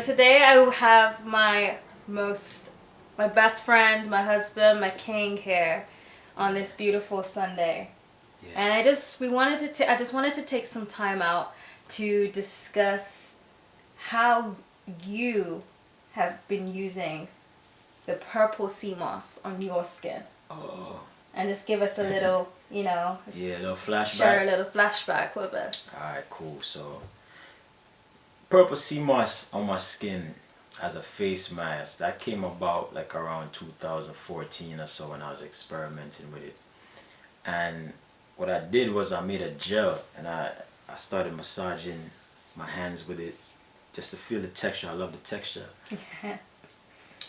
today I have my best friend, my husband, my king here on this beautiful Sunday. Yeah. And I just wanted to take some time out to discuss how you have been using the purple sea moss on your skin. Oh. And just give us a little, yeah, a little flashback. Share a little flashback with us. Alright, cool. So, purple sea moss on my skin as a face mask, that came about like around 2014 or so when I was experimenting with it. And what I did was I made a gel and I started massaging my hands with it just to feel the texture. I love the texture.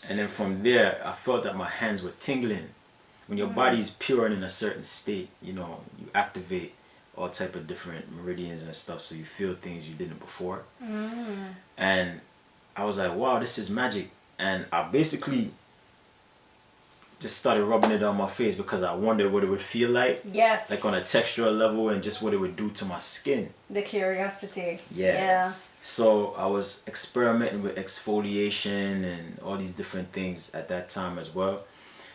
And then from there, I felt that my hands were tingling. When your body is pure and in a certain state, you activate all type of different meridians and stuff, so you feel things you didn't before. And I was like, wow, this is magic. And I basically just started rubbing it on my face because I wondered what it would feel like. Yes. Like on a textural level, and just what it would do to my skin. The curiosity. Yeah. So I was experimenting with exfoliation and all these different things at that time as well.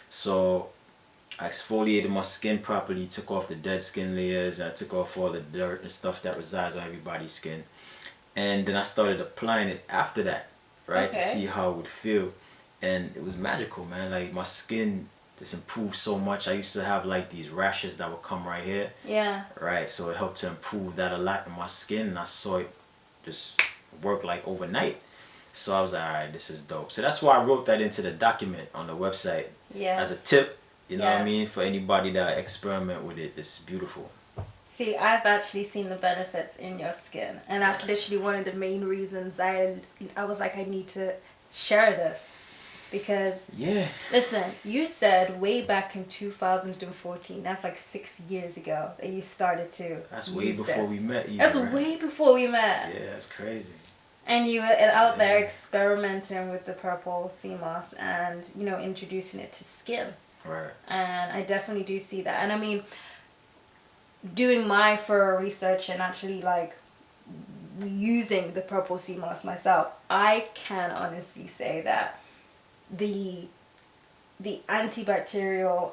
So I exfoliated my skin properly, took off the dead skin layers, and I took off all the dirt and stuff that resides on everybody's skin. And then I started applying it after that, right, to see how it would feel. And it was magical, man. Like, my skin just improved so much. I used to have like these rashes that would come right here. Yeah. Right, so it helped to improve that a lot in my skin, and I saw it just work like overnight. So I was like, alright, this is dope. So that's why I wrote that into the document on the website as a tip. You know what I mean? For anybody that experiment with it, it's beautiful. See, I've actually seen the benefits in your skin, and that's literally one of the main reasons I was like, I need to share this. Because, listen, you said way back in 2014, that's like 6 years ago, that you started to That's way before we met. Even, that's way before we met. Yeah, that's crazy. And you were out there experimenting with the purple sea moss and, introducing it to skin. Right. And I definitely do see that. And I mean, doing my thorough research and actually like using the purple sea moss myself, I can honestly say that the antibacterial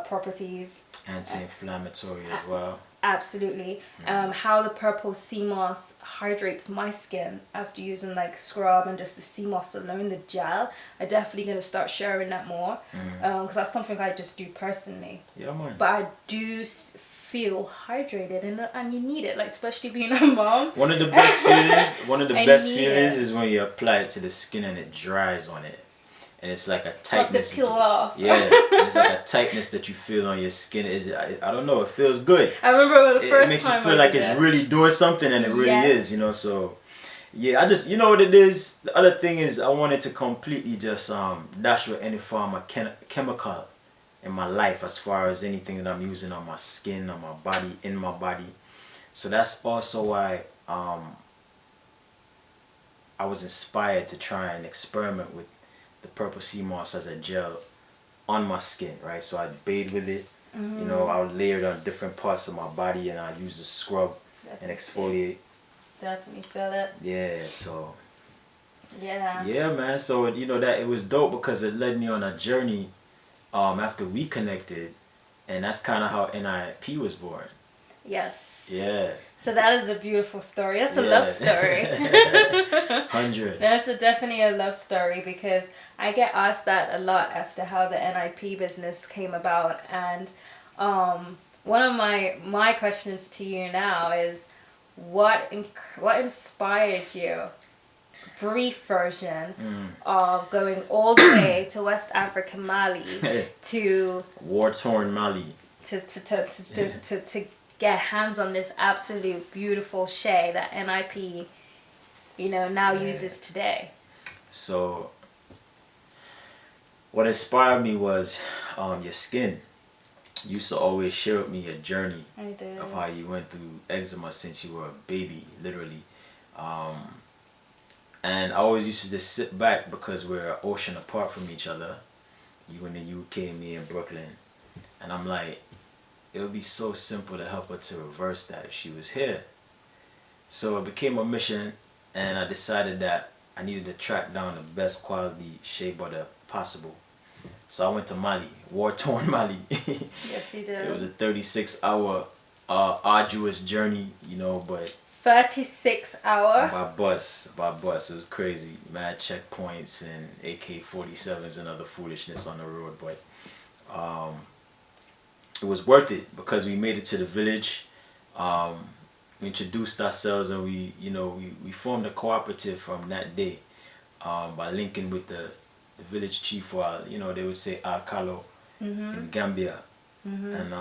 properties, anti-inflammatory as well, absolutely. How the purple sea moss hydrates my skin after using like scrub and just the sea moss alone, the gel. I'm definitely going to start sharing that more because that's something I just do personally. Yeah, man. But I do feel hydrated, and you need it, like, especially being a mom. One of the best feelings is when you apply it to the skin and it dries on it. And it's like a tightness. To peel off. Yeah, it's like a tightness that you feel on your skin. I don't know, it feels good. I remember the first time. It makes you feel like it's really doing something, and it really is, So, yeah, I just, what it is. The other thing is, I wanted to completely just dash with any form of chemical in my life, as far as anything that I'm using on my skin, on my body, in my body. So that's also why I was inspired to try and experiment with the purple sea moss as a gel on my skin, right? So I'd bathe with it, I would layer it on different parts of my body, and I'd use the scrub and exfoliate. Definitely feel it. Yeah, so. Yeah. Yeah, man. So, that it was dope because it led me on a journey after we connected, and that's kind of how NIP was born. Yes. Yeah. So that is a beautiful story. That's a love story. 100. That's definitely a love story, because I get asked that a lot as to how the NIP business came about. And one of my questions to you now is, what inspired you? Brief version of going all the way to West Africa, Mali, to war-torn Mali, to get hands on this absolute beautiful shea that NIP, now uses today. So, what inspired me was your skin. You used to always share with me your journey of how you went through eczema since you were a baby, literally. And I always used to just sit back because we're an ocean apart from each other. You in the UK, me in Brooklyn. And I'm like, it would be so simple to help her to reverse that if she was here. So it became a mission, and I decided that I needed to track down the best quality shea butter possible. So I went to Mali, war-torn Mali. Yes, you did. It was a 36-hour arduous journey, but 36 hour. by bus. It was crazy. Mad checkpoints and AK-47s and other foolishness on the road, but it was worth it because we made it to the village. We introduced ourselves, and we formed a cooperative from that day by linking with the village chief, or they would say Alcalo in Gambia, and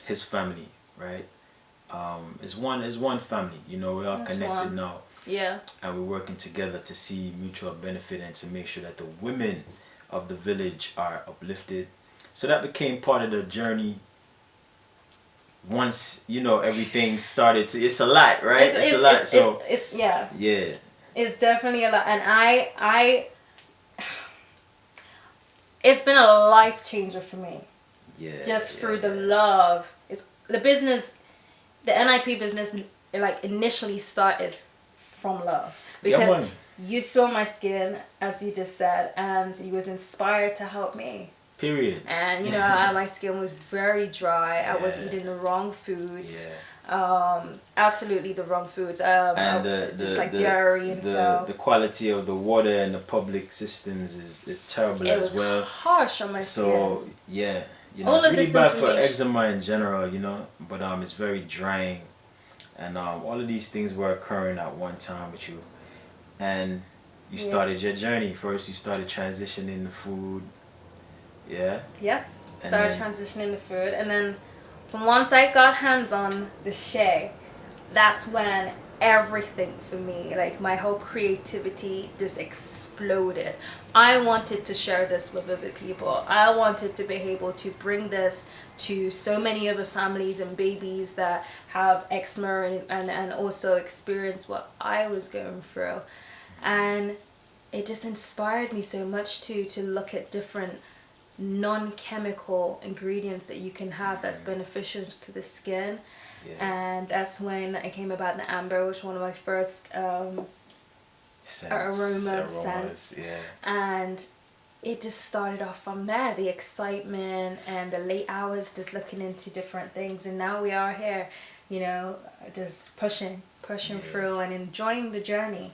his family, right? It's one family. We're all That's connected one. now, Yeah. and we're working together to see mutual benefit and to make sure that the women of the village are uplifted. So that became part of the journey. Once everything started to, it's a lot, right? It's a lot. So yeah. Yeah. It's definitely a lot, and I it's been a life changer for me. Yeah. Just through the love. It's the business, the NIP business, like initially started from love because you saw my skin, as you just said, and you was inspired to help me. Period. And my skin was very dry. I was eating the wrong foods. Absolutely the wrong foods. And just like dairy and so. The quality of the water and the public systems is terrible as well. It was harsh on my skin. So yeah, All it's of really this bad for information. eczema in general, but it's very drying, and all of these things were occurring at one time with you, and you started your journey. First, you started transitioning the food. Yeah. Yes. Started transitioning the food, and then from once I got hands on the shea, that's when everything for me, like my whole creativity, just exploded. I wanted to share this with other people. I wanted to be able to bring this to so many other families and babies that have eczema and also experience what I was going through, and it just inspired me so much to look at different non-chemical ingredients that you can have that's beneficial to the skin. And that's when I came about the amber, which was one of my first aroma scents. And it just started off from there, the excitement and the late hours just looking into different things, and now we are here, just pushing through and enjoying the journey.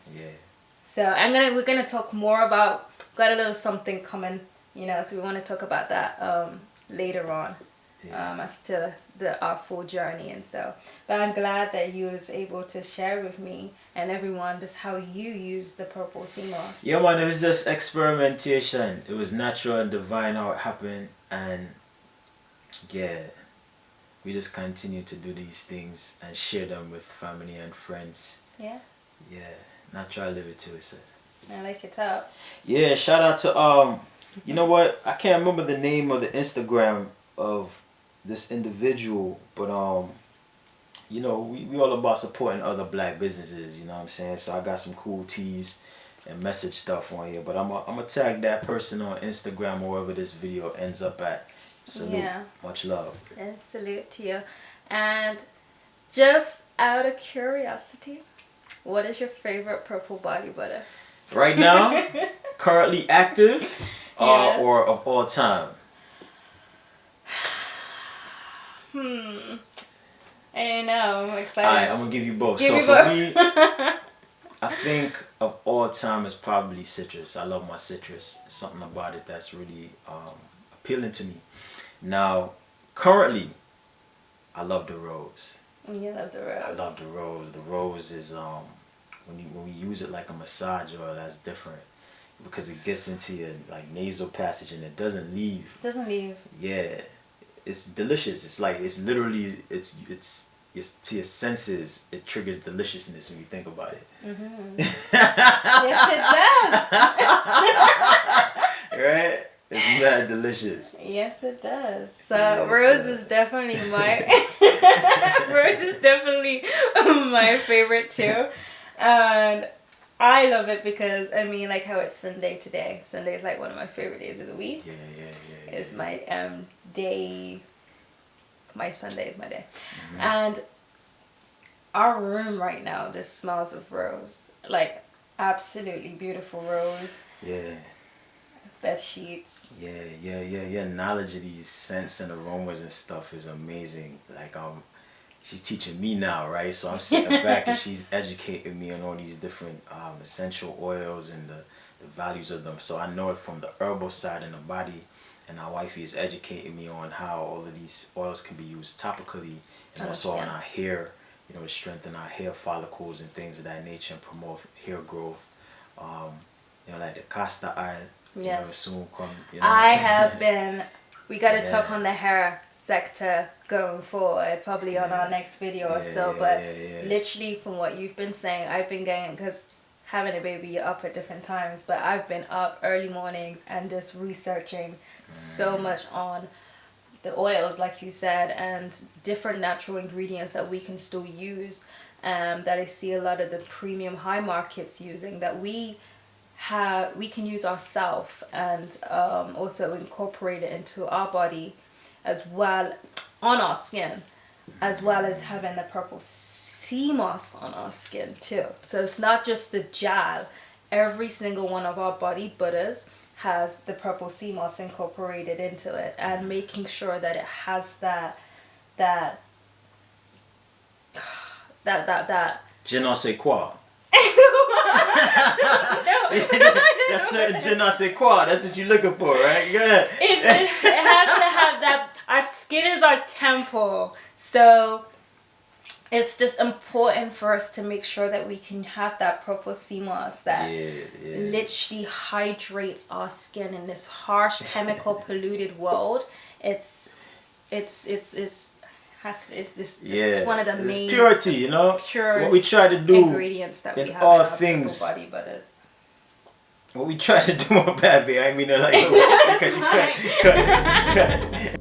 So we're gonna talk more about, got a little something coming, so we want to talk about that later on, as to our full journey. And so, but I'm glad that you was able to share with me and everyone just how you use the purple sea moss. Yeah, man, it was just experimentation. It was natural and divine how it happened, and we just continue to do these things and share them with family and friends. Yeah. Natural live it too, sir. I like it up. Yeah, shout out to you know what? I can't remember the name of the Instagram of this individual, but we all about supporting other black businesses, you know what I'm saying? So I got some cool teas and message stuff on here, but I'm gonna tag that person on Instagram or wherever this video ends up at. Salute. Yeah. Much love. And salute to you. And just out of curiosity, what is your favorite purple body butter? Right now, currently active. Yes. Or of all time? I don't know. I'm excited. Alright, I'm gonna give you both. Give me for both. me, I think of all time is probably citrus. I love my citrus. There's something about it that's really appealing to me. Now, currently, I love the rose. You love the rose. I love the rose. The rose is when we use it like a massage oil, that's different. Because it gets into your nasal passage and it doesn't leave. Doesn't leave. Yeah, it's delicious. It's like it's literally it's to your senses. It triggers deliciousness when you think about it. Yes, it does. Right? It's mad delicious. Yes, it does. So Yes, rose is definitely my rose is definitely my favorite too, and I love it because like how it's Sunday today. Sunday is like one of my favorite days of the week. Yeah. It's my day. My Sunday is my day, and our room right now just smells of rose. Like Absolutely beautiful rose. Yeah. Bed sheets. Yeah. Knowledge of these scents and aromas and stuff is amazing. Like she's teaching me now, right? So I'm sitting back and she's educating me on all these different essential oils and the values of them. So I know it from the herbal side in the body, and our wifey is educating me on how all of these oils can be used topically and also on our hair, you know, to strengthen our hair follicles and things of that nature and promote hair growth. You know, like the castor oil, you know, soon come. You know? I have been, we got to talk on the hair sector going forward, probably on our next video or so, but literally from what you've been saying, I've been getting, because having a baby, you're up at different times, but I've been up early mornings and just researching so much on the oils, like you said, and different natural ingredients that we can still use, that I see a lot of the premium high markets using, that we can use ourselves, and also incorporate it into our body as well, on our skin, as well as having the purple sea moss on our skin too. So it's not just the gel. Every single one of our body butters has the purple sea moss incorporated into it, and making sure that it has that Je ne sais quoi. That's certain je ne sais quoi. That's what you're looking for, right? Go ahead. It has to have that. Our skin is our temple, so it's just important for us to make sure that we can have that purple sea moss that literally hydrates our skin in this harsh, chemical polluted world. It's one of the main purity, you know. What we try to do ingredients that we have all in our things. body butters. What we try to do, my bad, babe. I mean, like, because you cut.